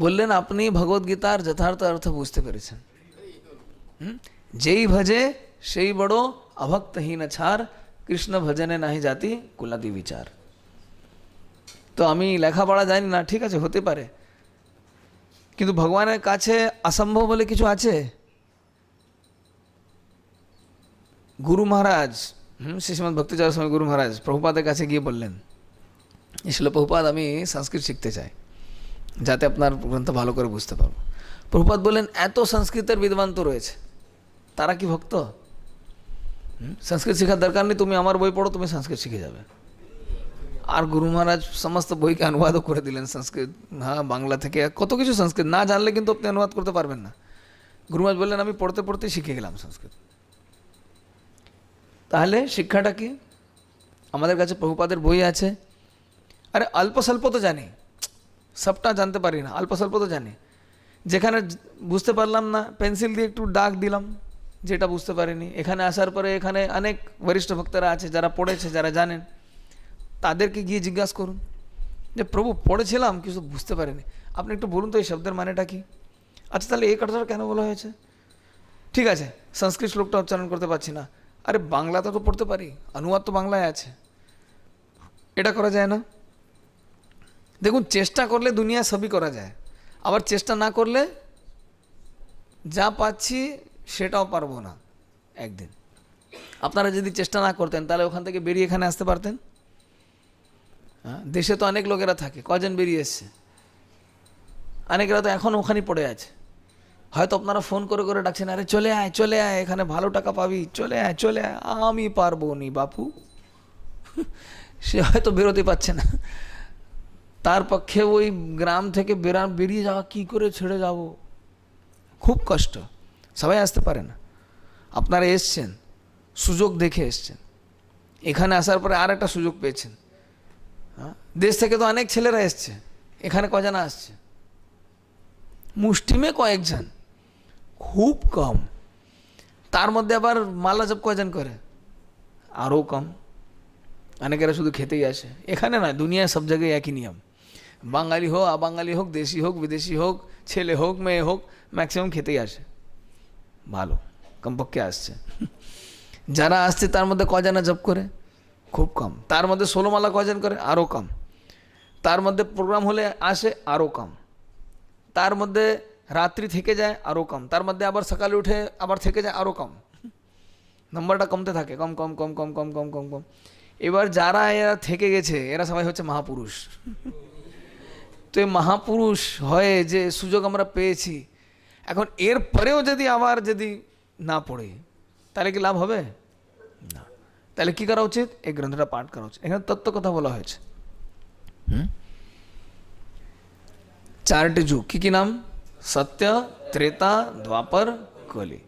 বললেন আপনি ভগবদ্গীতার যথার্থ অর্থ বুঝতে পেরেছেন। যেই ভজে সেই বড়, অভক্তহীন ছাড়, কৃষ্ণ ভজনে নাহি জাতি কুলাদি বিচার। তো আমি লেখাপড়া জানি না, ঠিক আছে, হতে পারে, কিন্তু ভগবানের কাছে অসম্ভব বলে কিছু আছে? গুরু মহারাজ শ্রীমদ ভক্তিচরণ স্বামী গুরু মহারাজ প্রভুপাদের কাছে গিয়ে বললেন, শিল প্রভুপাদ আমি সংস্কৃত শিখতে চাই, যাতে আপনার গ্রন্থ ভালো করে বুঝতে পারবো। প্রভুপাদ বললেন এত সংস্কৃতের বিদ্বান তো রয়েছে, তারা কি ভক্ত? সংস্কৃত শেখার দরকার নেই, তুমি আমার বই পড়ো, তুমি সংস্কৃত শিখে যাবে। আর গুরু মহারাজ সমস্ত বইকে অনুবাদও করে দিলেন সংস্কৃত, হ্যাঁ, বাংলা থেকে কত কিছু সংস্কৃত, না জানলে কিন্তু আপনি অনুবাদ করতে পারবেন না। গুরু মহারাজ বললেন আমি পড়তে পড়তে শিখে গেলাম সংস্কৃত। তাহলে শিক্ষাটা কি? আমাদের কাছে প্রভুপাদের বই আছে, আরে অল্প স্বল্প তো জানি, সবটা জানতে পারি না, অল্প স্বল্প তো জানি। যেখানে বুঝতে পারলাম না পেন্সিল দিয়ে একটু দাগ দিলাম, যেটা বুঝতে পারিনি। এখানে আসার পরে এখানে অনেক বরিষ্ঠ ভক্তরা আছে যারা পড়েছে, যারা জানেন, তাদেরকে গিয়ে জিজ্ঞাসা করুন যে প্রভু পড়েছিলাম কিছু বুঝতে পারিনি, আপনি একটু বলুন তো এই শব্দের মানেটা কি। আচ্ছা তাহলে এই কথাটা কেন বলা হয়েছে? ঠিক আছে, সংস্কৃত শ্লোকটা উচ্চারণ করতে পারছি না, আরে বাংলাটা তো পড়তে পারি, অনুবাদ তো বাংলায় আছে, এটা করা যায় না? দেখুন, চেষ্টা করলে দুনিয়া সবই করা যায়, আবার চেষ্টা না করলে যা পাচ্ছি সেটাও পারবো না একদিন। আপনারা যদি চেষ্টা না করতেন তাহলে ওখান থেকে বেরিয়ে এখানে আসতে পারতেন? হ্যাঁ, দেশে তো অনেক লোকেরা থাকে, কজন বেরিয়ে এসছে? অনেকেরা তো এখন ওখানেই পড়ে আছে। হয়তো আপনারা ফোন করে করে ডাকছেন, আরে চলে আয় চলে আয়, এখানে ভালো টাকা পাবি, চলে আয় চলে আয়। আমি পারবো নি বাপু। সে হয়তো বেরোতে পারছে না, তার পক্ষে ওই গ্রাম থেকে বেরিয়ে যাওয়া, কি করে ছেড়ে যাব, খুব কষ্ট, সবাই আসতে পারে না। আপনারা এসছেন, সুযোগ দেখে এসছেন, এখানে আসার পরে আর একটা সুযোগ পেয়েছেন। হ্যাঁ, দেশ থেকে তো অনেক ছেলেরা এসছে, এখানে কজন আসছে? মুষ্টিমে কয়েকজন, খুব কম। তার মধ্যে আবার মালা জপ কয়জন করে? আরও কম। অনেকেরা শুধু খেতেই আসে। এখানে নয়, দুনিয়ায় সব জায়গায় একই নিয়ম। বাঙালি হোক, আবাঙালি হোক, দেশি হোক, বিদেশি হোক, ছেলে হোক, মেয়ে হোক, ম্যাক্সিমাম খেতেই আসে। ভালো, কমপক্ষে আসছে। যারা আসছে তার মধ্যে কজনা জপ করে? খুব কম। তার মধ্যে 16 মালা কজন করে? আরও কম। তার মধ্যে প্রোগ্রাম হলে আসে? আরও কম। তার মধ্যে রাত্রি থেকে যায়? আরও কম। তার মধ্যে আবার সকালে উঠে আবার থেকে যায়? আরও কম। নম্বরটা কমতে থাকে, কম কম কম কম কম কম কম কম। এবার যারা এরা থেকে গেছে এরা সবাই হচ্ছে মহাপুরুষ। তো এই মহাপুরুষ হয়ে যে সুযোগ আমরা পেয়েছি, এখন এর পরেও যদি আবার না পড়ে, তাহলে কি লাভ হবে? না। তাহলে কি করা উচিত? এই গ্রন্থটা পাঠ করা উচিত। এখানে তত্ত্ব কথা বলা হয়েছে। চারটি যুগ, কি নাম? সত্য, ত্রেতা, দ্বাপর, কলি।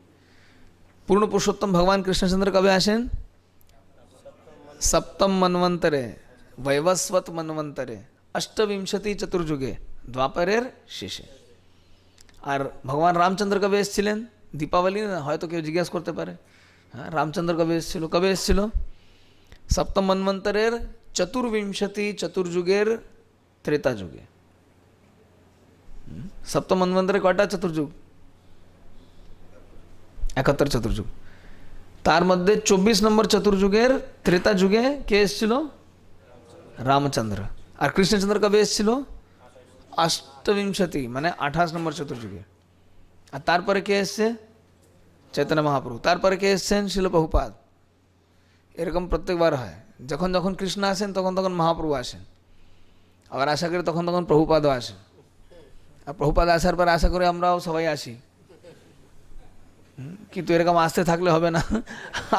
পূর্ণ পুরুষোত্তম ভগবান কৃষ্ণচন্দ্র কবে আসেন? সপ্তম মন্বন্তরে, বৈবস্বত মন্বন্তরে, অষ্টবিংশতি চতুর্যুগে, দ্বাপরের শেষে। আর ভগবান রামচন্দ্র কবে এসেছিলেন? দীপাবলি না, হয়তো কেউ জিজ্ঞাসা করতে পারে। হ্যাঁ, রামচন্দ্র কবে এসেছিল? কবে এসেছিল? সপ্তম মন্বন্তরের চতুর্বিংশতি চতুর্যুগের ত্রেতা যুগে। সপ্তম মন্বন্তরে কয়টা চতুর্যুগ? 71 চতুর্যুগ। তার মধ্যে 24 নম্বর চতুর্যুগের ত্রেতা যুগে কে এসেছিল? রামচন্দ্র। আর কৃষ্ণচন্দ্র কবে এসেছিল? অষ্টবিংশতি, মানে 28 নম্বর চতুর্যুগে। আর তারপরে কে এসছে? চৈতন্য মহাপ্রভু। তারপরে কে এসছেন? শিল প্রভুপাদ। এরকম প্রত্যেকবার হয়, যখন যখন কৃষ্ণ আসেন তখন তখন মহাপ্রভু আসেন, আবার আশা করি তখন তখন প্রভুপাদও আসেন। আর প্রভুপাদ আসার পর আশা করি আমরাও সবাই আসি। কিন্তু এরকম আসতে থাকলে হবে না,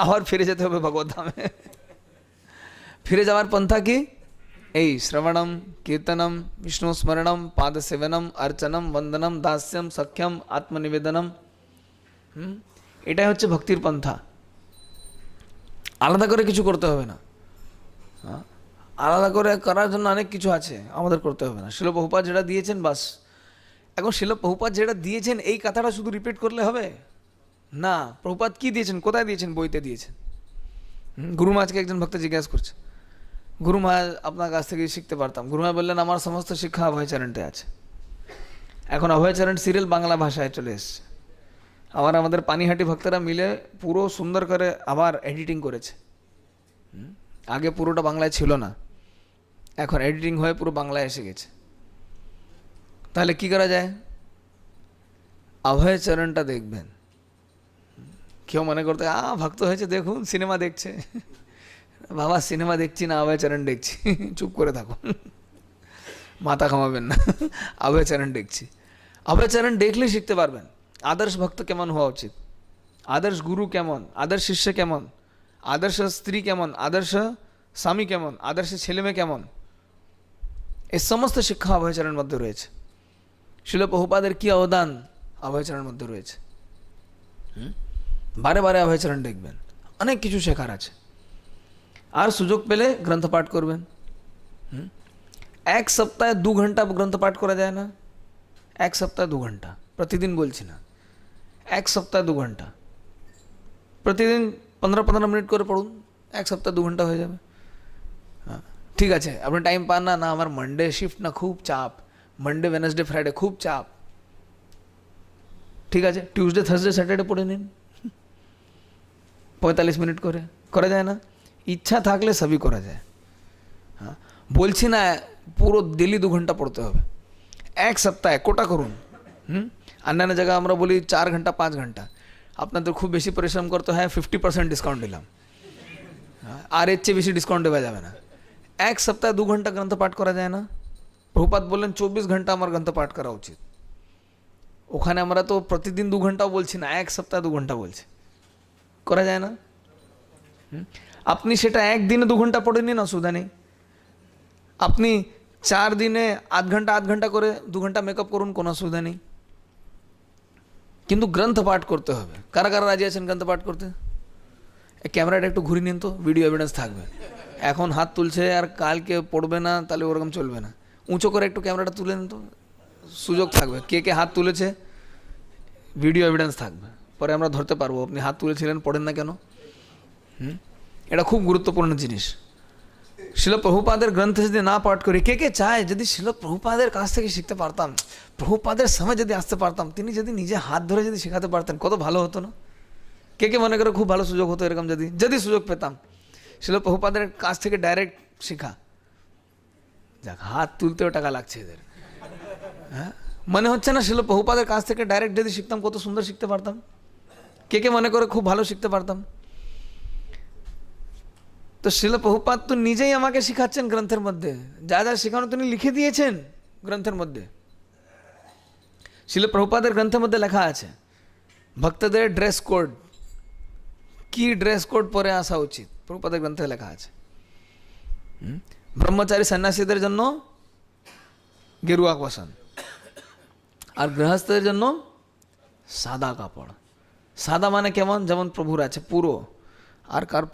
আবার ফিরে যেতে হবে ভগবত ধামে। ফিরে যাওয়ার পন্থা কি? এই শ্রবণম, কীর্তনম, বিষ্ণু স্মরণম, পাদ সেবনম, অর্চনম, বন্দনম, দাস্যম, সখ্যম, আত্মনিবেদনম। এটাই হচ্ছে ভক্তির পন্থা। আলাদা করে কিছু করতে হবে না। আলাদা করে করার জন্য অনেক কিছু আছে, আমাদের করতে হবে না। শিল প্রভুপাদ যেটা দিয়েছেন বাস। এখন শিল প্রভুপাদ যেটা দিয়েছেন এই কথাটা শুধু রিপিট করলে হবে না। প্রভুপাদ কি দিয়েছেন, কোথায় দিয়েছেন? বইতে দিয়েছেন। গুরু মহারাজকে একজন ভক্ত জিজ্ঞাসা করছে, গুরু মহারাজ আপনার কাছ থেকে শিখতে পারতাম। গুরু মহারাজ বললেন আমার সমস্ত শিক্ষা অভয়চরণে আছে। এখন অভয়চরণ সিরিয়াল বাংলা ভাষায় চলে এসছে। আমাদের পানিহাটি ভক্তরা মিলে পুরো সুন্দর করে আবার এডিটিং করেছে। আগে পুরোটা বাংলায় ছিল না, এখন এডিটিং হয়ে পুরো বাংলায় এসে গেছে। তাহলে কি করা যায়? অভয়চরণটা দেখবেন। কেউ মনে করতে ভক্ত হয়েছে দেখুন সিনেমা দেখছে, বাবা সিনেমা দেখছি না, অভয়চরণ দেখছি, চুপ করে থাকুন, মাথা ঘামাবেন না, অভয়চরণ দেখছি। অভয়চরণ দেখলে শিখতে পারবেন আদর্শ ভক্ত কেমন হওয়া উচিত, আদর্শ গুরু কেমন, আদর্শ শিষ্য কেমন, আদর্শ স্ত্রী কেমন, আদর্শ স্বামী কেমন, আদর্শ ছেলেমেয়ে কেমন। এই সমস্ত শিক্ষা অভয়চরণের মধ্যে রয়েছে। শিল প্রভুপাদের কি অবদান অভয়চরণের মধ্যে রয়েছে। বারে বারে অভয়চরণ দেখবেন, অনেক কিছু শেখার আছে। আর সুযোগ পেলে গ্রন্থ পাঠ করবেন। এক সপ্তাহে 2 ঘন্টা গ্রন্থ পাঠ করা যায় না? এক সপ্তাহে 2 ঘন্টা, প্রতিদিন বলছি না, এক সপ্তাহে 2 ঘন্টা, প্রতিদিন 15-15 মিনিট করে পড়ুন, এক সপ্তাহে 2 ঘন্টা হয়ে যাবে। হ্যাঁ ঠিক আছে, আপনি টাইম পান না, না আমার মানডে শিফট না খুব চাপ, মানডে ওয়েডনেসডে ফ্রাইডে খুব চাপ, ঠিক আছে টিউসডে থার্সডে স্যাটারডে পড়ে নিন, 45 মিনিট করে, করা যায় না? ইচ্ছা থাকলে সবই করা যায়। হ্যাঁ বলছি না পুরো ডেলি 2 ঘন্টা পড়তে হবে, এক সপ্তাহে কোটা করুন। অন্যান্য জায়গায় আমরা বলি 4 ঘন্টা 5 ঘন্টা, আপনাদের খুব বেশি পরিশ্রম করতে হয়, 50% ডিসকাউন্ট দিলাম, আর এর চেয়ে বেশি ডিসকাউন্ট দেওয়া যাবে না। এক সপ্তাহে 2 ঘন্টা গ্রন্থ পাঠ করা যায় না? প্রভুপাদ বললেন 24 ঘন্টা আমার গ্রন্থ পাঠ করা উচিত। ওখানে আমরা তো প্রতিদিন 2 ঘন্টাও বলছি না, এক সপ্তাহে 2 ঘন্টা বলছি, করা যায় না? আপনি সেটা একদিনে 2 ঘন্টা পড়ে নিন, অসুবিধা নেই। আপনি 4 দিনে আধ ঘন্টা করে 2 ঘন্টা মেকআপ করুন, কোনো অসুবিধা নেই। কিন্তু গ্রন্থ পাঠ করতে হবে। কারা কারা রাজি আছেন গ্রন্থ পাঠ করতে? ক্যামেরাটা একটু ঘুরিয়ে নিন তো, ভিডিও এভিডেন্স থাকবে। এখন হাত তুলছে আর কালকে পড়বে না, তাহলে ওরকম চলবে না। উঁচু করে একটু ক্যামেরাটা তুলে নিন তো, সুযোগ থাকবে কে কে হাত তুলেছে, ভিডিও এভিডেন্স থাকবে, পরে আমরা ধরতে পারবো আপনি হাত তুলেছিলেন, পড়েন না কেন। এটা খুব গুরুত্বপূর্ণ জিনিস। শিল প্রভুপাদের গ্রন্থ যদি না পাঠ করি, কে কে চায় যদি শিল প্রভুপাদের কাছ থেকে শিখতে পারতাম, প্রভুপাদের সময় যদি আসতে পারতাম, তিনি যদি নিজে হাত ধরে যদি শেখাতে পারতেন, কত ভালো হতো না? কে কে মনে করে খুব ভালো সুযোগ হতো এরকম, যদি সুযোগ পেতাম শিল প্রভুপাদের কাছ থেকে ডাইরেক্ট শেখা। যাক, হাত তুলতেও টাকা লাগছে এদের। হ্যাঁ মনে হচ্ছে না শিল প্রভুপাদের কাছ থেকে ডাইরেক্ট যদি শিখতাম কত সুন্দর শিখতে পারতাম? কে কে মনে করে খুব ভালো শিখতে পারতাম? তো শিল প্রভুপাদ তো নিজেই আমাকে শিখাচ্ছেন গ্রন্থের মধ্যে, যা যা শেখানো তিনি লিখে দিয়েছেন গ্রন্থের মধ্যে। শিল প্রভুপাদের গ্রন্থের মধ্যে লেখা আছে ভক্তদের ড্রেস কোড, কি ড্রেস কোড পরে আসা উচিত, প্রভুপাদের গ্রন্থে লেখা আছে। ব্রহ্মচারী সন্ন্যাসীদের জন্য গেরুয়া পোশাক, আর গৃহস্থদের জন্য সাদা কাপড়। সাদা মানে কেমন? যেমন প্রভুর আছে পুরো, আর কার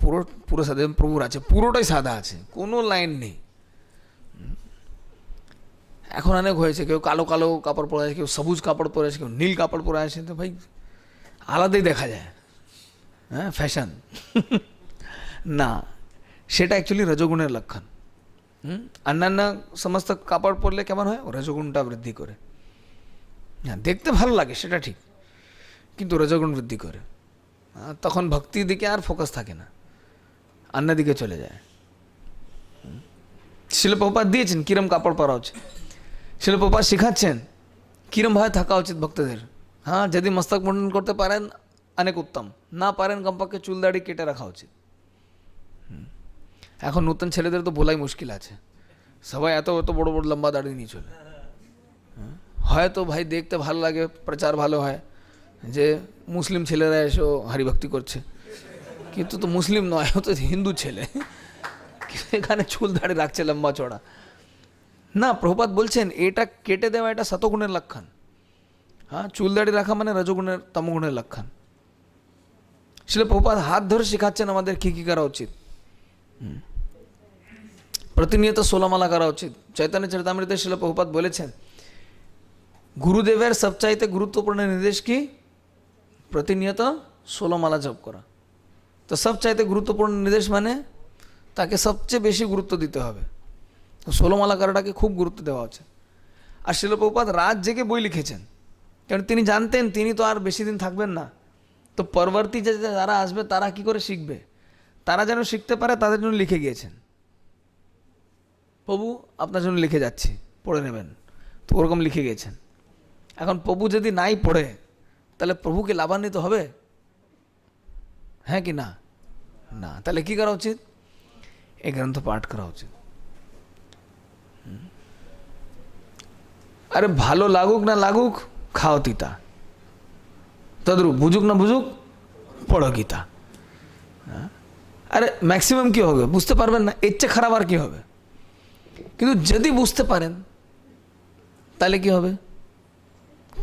পুরো সাদা, প্রভুর আছে পুরোটাই সাদা আছে, কোনো লাইন নেই। এখন অনেক হয়েছে, কেউ কালো কালো কাপড় পরে আছে, কেউ সবুজ কাপড় পরে আছে, কেউ নীল কাপড় পরে আছে, তো ভাই আলাদাই দেখা যায়। হ্যাঁ ফ্যাশন না, সেটা অ্যাকচুয়ালি রজগুণের লক্ষণ। অন্যান্য সমস্ত কাপড় পরলে কেমন হয়? রজগুণটা বৃদ্ধি করে। হ্যাঁ দেখতে ভালো লাগে সেটা ঠিক, কিন্তু রজগুণ বৃদ্ধি করে। তখন ভক্তির দিকে আর ফোকাস থাকে না, অন্য দিকে চলে যায়। শিল প্রভুপাদ দিয়েছেন কিরম কাপড় পরা উচিত, শিল প্রভুপাদ শেখাচ্ছেন কিরমভাবে থাকা উচিত ভক্তদের। হ্যাঁ যদি মস্তক মুন্ডন করতে পারেন অনেক উত্তম, না পারেন কমপক্ষে চুল দাড়ি কেটে রাখা উচিত। এখন নতুন ছেলেদের তো বলাই মুশকিল আছে, সবাই এত এত বড় বড় লম্বা দাড়ি নিয়ে চলে। হয়তো ভাই দেখতে ভালো লাগে, প্রচার ভালো হয় যে মুসলিম ছেলেরা এসে হরিভক্তি করছে, কিন্তু তো মুসলিম নয়, ও তো হিন্দু ছেলে, এখানে চুল দাড়ি রাখছে লম্বা চড়া। না, প্রভুপাদ বলছেন এটা কেটে দেওয়া এটা শতগুণের লক্ষণ। হ্যাঁ চুল দাড়ি রাখা মানে রজগুণের তমগুণের লক্ষণ। শিল প্রভুপাদ হাত ধরে শেখাচ্ছেন আমাদের কী কী করা উচিত। প্রতিনিয়ত 16 মালা করা উচিত। চৈতন্য চরিতামৃতে শিল প্রভুপাদ বলেছেন গুরুদেবের সবচাইতে গুরুত্বপূর্ণ নির্দেশ কি? প্রতিনিয়ত 16 মালা জপ করা। তো সবচাইতে গুরুত্বপূর্ণ নির্দেশ মানে তাকে সবচেয়ে বেশি গুরুত্ব দিতে হবে। তো 16 মালা করাটাকে খুব গুরুত্ব দেওয়া উচিত। আর শিল প্রভুপাদ রাত জেগে বই লিখেছেন, কারণ তিনি জানতেন তিনি তো আর বেশি দিন থাকবেন না। তো পরবর্তী যে যারা আসবে তারা কি করে শিখবে, তারা যেন শিখতে পারে তাদের জন্য লিখে গিয়েছেন। প্রভু আপনার জন্য লিখে যাচ্ছি, পড়ে নেবেন, তো ওরকম লিখে গিয়েছেন। এখন প্রভু যদি নাই পড়ে তাহলে প্রভুকে লাভান্বিত হবে? হ্যাঁ কি না? না। তাহলে কি করা উচিত? এই গ্রন্থ পাঠ করা উচিত। আরে ভালো লাগুক না লাগুক, খাও তিতা, তদ্রূপ বুঝুক না বুঝুক, পড়ো গীতা। আরে ম্যাক্সিমাম কি হবে? বুঝতে পারবেন না, এর চেয়ে খারাপ আর কি হবে? কিন্তু যদি বুঝতে পারেন তাহলে কি হবে?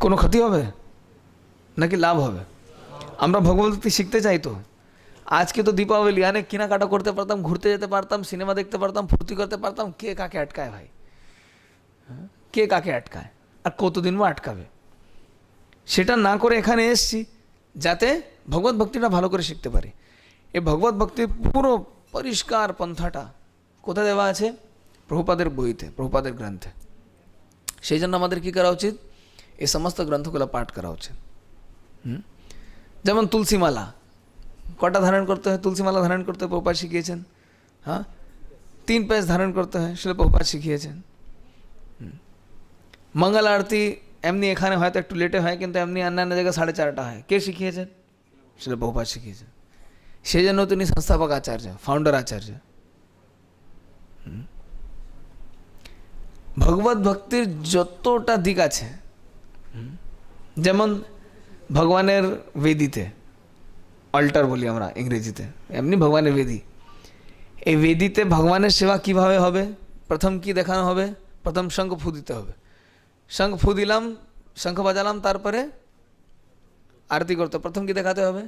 কোনো ক্ষতি হবে নাকি লাভ হবে? আমরা ভগবতী শিখতে চাই তো। আজকে তো দীপাবলি, অনেক কেনাকাটা করতে পারতাম, ঘুরতে যেতে পারতাম, সিনেমা দেখতে পারতাম, ফুর্তি করতে পারতাম। কে কাকে আটকায় ভাই? কে কাকে আটকায়? আর কতদিন আটকাবে? সেটা না করে এখানে এসছি যাতে ভগবত ভক্তিটা ভালো করে শিখতে পারি। এই ভগবত ভক্তির পুরো পরিষ্কার পন্থাটা কোথায় দেওয়া আছে? প্রভুপাদের বইতে, প্রভুপাদের গ্রন্থে। সেই জন্য আমাদের কী করা উচিত? এই সমস্ত গ্রন্থগুলো পাঠ করা উচিত। যেমন তুলসীমালা কটা ধারণ করতে হয়? তুলসীমালা ধারণ করতে প্রভুপাদ শিখিয়েছেন। হ্যাঁ, 3 পেজ ধারণ করতে হয়, সেটা প্রভুপাদ শিখিয়েছেন। মঙ্গল আরতি এমনি এখানে হয়তো একটু লেটে হয়, কিন্তু এমনি অন্যান্য জায়গায় 4:30 হয়। কে শিখিয়েছেন? সেটা প্রভুপাদ শিখিয়েছেন। সেই জন্য তিনি সংস্থাপক আচার্য, ফাউন্ডার আচার্য। ভগবত ভক্তির যতটা দিক আছে, যেমন ভগবানের বেদিতে, অল্টার বলি আমরা ইংরেজিতে, এমনি ভগবানের বেদি। এই বেদিতে ভগবানের সেবা কিভাবে হবে? প্রথম কি দেখানো হবে? প্রথম শঙ্খ ফু দিতে হবে। শঙ্খ ফু দিলাম, শঙ্খ বাজালাম, তারপরে আরতি করতে প্রথম কি দেখাতে হবে?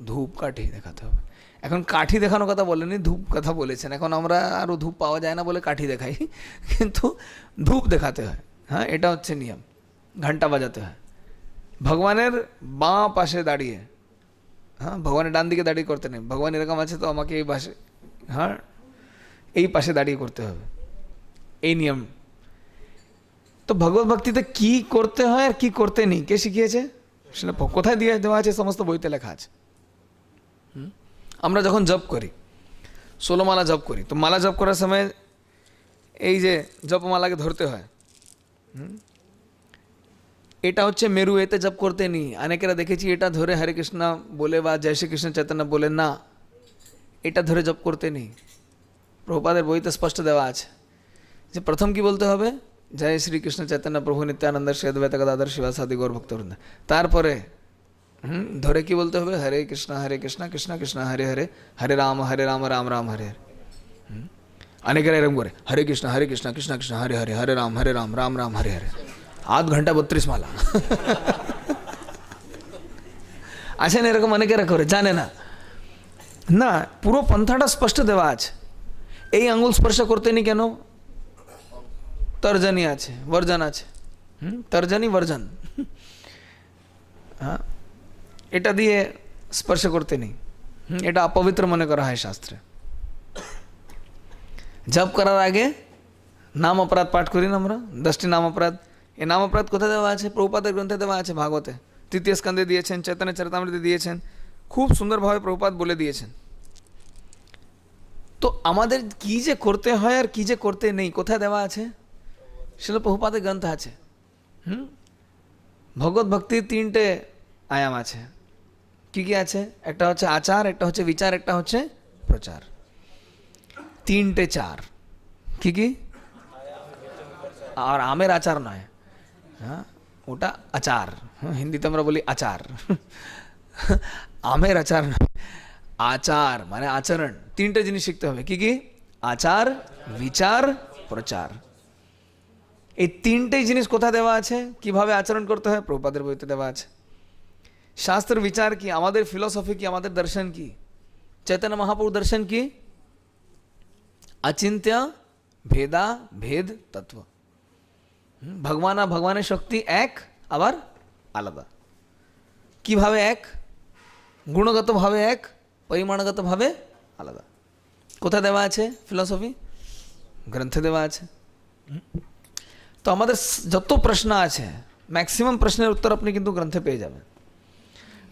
ধূপ কাঠি দেখাতে হবে। এখন কাঠি দেখানোর কথা বলেনি, ধূপ কথা বলেছেন। এখন আমরা আরও ধূপ পাওয়া যায় না বলে কাঠি দেখাই, কিন্তু ধূপ দেখাতে হয়। হ্যাঁ, এটা হচ্ছে নিয়ম। ঘন্টা বাজাতে হয় ভগবানের বাঁ পাশে দাঁড়িয়ে। হ্যাঁ, ভগবানের ডান দিকে দাঁড়িয়ে করতে নেই। ভগবান এরকম আছে তো আমাকে এই পাশে, হ্যাঁ এই পাশে দাঁড়িয়ে করতে হবে, এই নিয়ম। তো ভগবত ভক্তিতে কি করতে হয় আর কি করতে নেই কে শিখিয়েছে? সেটা কোথায় দিয়ে দেওয়া আছে? সমস্ত বইতে লেখা আছে। আমরা যখন জপ করি, 16 মালা জপ করি, তো মালা জপ করার সময় এই যে জপমালাকে ধরতে হয়। এটা হচ্ছে মেরু, এতে জপ করতে নেই। অনেকেরা দেখেছি এটা ধরে হরে কৃষ্ণ বলে বা জয় শ্রী কৃষ্ণ চৈতন্য বলে, না, এটা ধরে জপ করতে নেই। প্রভুপাদের বইতে স্পষ্ট দেওয়া আছে যে প্রথম কি বলতে হবে? জয় শ্রী কৃষ্ণ চৈতন্য প্রভু নিত্যানন্দ শ্রী অদ্বৈত গদাধর শিবাসাদি গৌর ভক্তবৃন্দ। তারপরে ধরে কি বলতে হবে? হরে কৃষ্ণ কৃষ্ণ কৃষ্ণ হরে হরে, হরে রাম রাম রাম হরে হরে। অনেকেরা এরকম করে হরে কৃষ্ণ কৃষ্ণ কৃষ্ণ হরে হরে, হরে রাম রাম রাম হরে হরে। 8 ঘন্টা 32 মালা আছেন এরকম অনেকেরা করে, জানে না। না, পুরো পন্থাটা স্পষ্ট দেওয়া আছে। এই আঙুল স্পর্শ করতে নি কেন? তর্জনী আছে, বর্জন আছে। তর্জনী বর্জন, হ্যাঁ, এটা দিয়ে স্পর্শ করতে নেই। এটা অপবিত্র মনে করা হয় শাস্ত্রে। জপ করার আগে নাম অপরাধ পাঠ করি না আমরা, 10টি নাম অপরাধ। এই নাম অপরাধ কোথায় দেওয়া আছে? প্রভুপাদের গ্রন্থে দেওয়া আছে, ভাগবতে 3য় স্কন্ধে দিয়েছেন, চৈতন্য চরিতামৃতে দিয়েছেন, খুব সুন্দরভাবে প্রভুপাদ বলে দিয়েছেন। তো আমাদের কি যে করতে হয় আর কি যে করতে নেই কোথায় দেওয়া আছে? সেটা প্রভুপাদের গ্রন্থে আছে। ভগবত ভক্তির 3টে আয়াম আছে। কি কি আছে? একটা হচ্ছে আচার, একটা হচ্ছে বিচার, একটা হচ্ছে প্রচার। 3টে 4 কি কি? আর আমের আচার নয়, হ্যাঁ ওটা আচার। হিন্দিতে আমরা বলি আচার, আমের আচার নয়। আচার মানে আচরণ। 3টে জিনিস শিখতে হবে। কি কি? আচার, বিচার, প্রচার। এই 3টে জিনিস কোথায় দেওয়া আছে? কিভাবে আচরণ করতে হয়? প্রভুপাদের বইতে দেওয়া আছে। শাস্ত্র বিচার কি? আমাদের ফিলসফি কি? আমাদের দর্শন কি? চৈতন্য মহাপ্রভু দর্শন কি? অচিন্ত্য ভেদা ভেদ তত্ত্ব। ভগবান আর ভগবানের শক্তি এক, আবার আলাদা। কিভাবে এক? গুণগতভাবে এক, পরিমাণগতভাবে আলাদা। কোথায় দেওয়া আছে ফিলসফি? গ্রন্থে দেওয়া আছে। তো আমাদের যত প্রশ্ন আছে ম্যাক্সিমাম প্রশ্নের উত্তর আপনি কিন্তু গ্রন্থে পেয়ে যাবেন।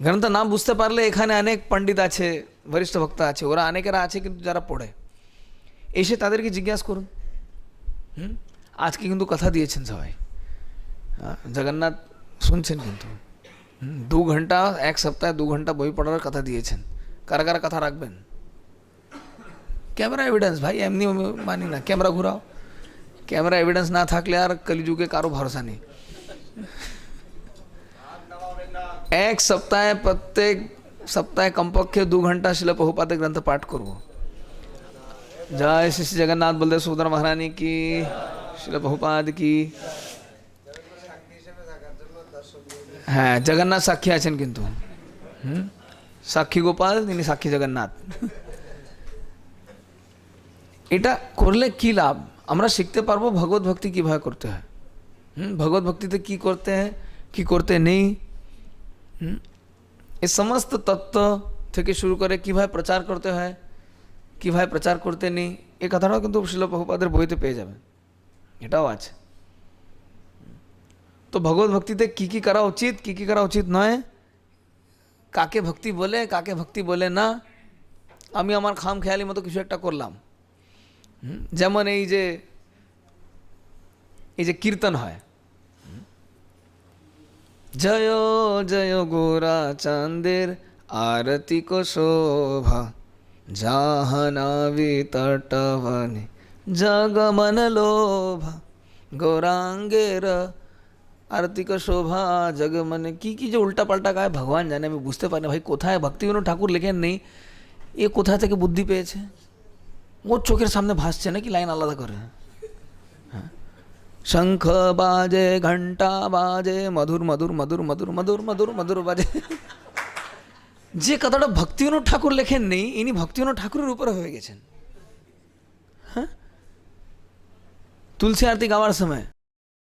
গ্রন্থ না বুঝতে পারলে এখানে অনেক পণ্ডিত আছে, বরিষ্ঠ ভক্ত আছে, ওরা অনেকেরা আছে কিন্তু যারা পড়ে, এসে তাদেরকে জিজ্ঞাসা করুন। আজকে কিন্তু কথা দিয়েছেন সবাই, জগন্নাথ শুনছেন কিন্তু 2 ঘন্টা, এক সপ্তাহে 2 ঘন্টা বই পড়ার কথা দিয়েছেন। কারা কারা কথা রাখবেন? ক্যামেরা এভিডেন্স ভাই, এমনি মানি না, ক্যামেরা ঘুরাও। ক্যামেরা এভিডেন্স না থাকলে আর কলিযুগে কারো ভরসা নেই। এক সপ্তাহে, প্রত্যেক সপ্তাহে কমপক্ষে 2 ঘন্টা শিল প্রভুপাদের গ্রন্থ পাঠ করব। জয় শ্রী শ্রী জগন্নাথ বলদেব সুভদ্রা মহারানী কি, শিল প্রভুপাদ কি। হ্যাঁ, জগন্নাথ সাক্ষী আছেন কিন্তু, সাক্ষী গোপাল, তিনি সাক্ষী জগন্নাথ। এটা করলে কি লাভ? আমরা শিখতে পারবো ভগবত ভক্তি কিভাবে করতে হয়, ভগবত ভক্তিতে কি করতে হয়, কি করতে নেই, এই সমস্ত তত্ত্ব থেকে শুরু করে কিভাবে প্রচার করতে হয়, কিভাবে প্রচার করতে নেই, এই কথাটাও কিন্তু শিল প্রভুপাদের বইতে পেয়ে যাবেন। এটাও আছে। তো ভগবত ভক্তিতে কি কি করা উচিত, কি কি করা উচিত নয়, কাকে ভক্তি বলে, কাকে ভক্তি বলে না। আমি আমার খাম খেয়ালি মতো কিছু একটা করলাম, যেমন এই যে কীর্তন হয়, জয় জয় গোরা চাঁদের আরতি কো শোভা, জাহ্নবী তটবনে জগমন লোভা, গৌরাঙ্গের আরতি কো শোভা জগমনে, কি কি যে উল্টা পাল্টা গায় ভগবান জানে, আমি বুঝতে পারি না ভাই। কোথায় ভক্তিবিনোদ ঠাকুর লেখেন নেই, এ কোথা থেকে বুদ্ধি পেয়েছে? ওর চোখের সামনে ভাসছে নাকি লাইন আলাদা করে। শঙ্খ বাজে, ঘন্টা বাজে, মধুর মধুর মধুর মধুর মধুর মধুর মধুর বাজে। যে কথাটা ভক্তিবিনোদ ঠাকুর লেখেন নেই, ইনি ভক্তিবিনোদ ঠাকুরের উপরে হয়ে গেছেন। হ্যাঁ, তুলসী আরতি গাওয়ার সময়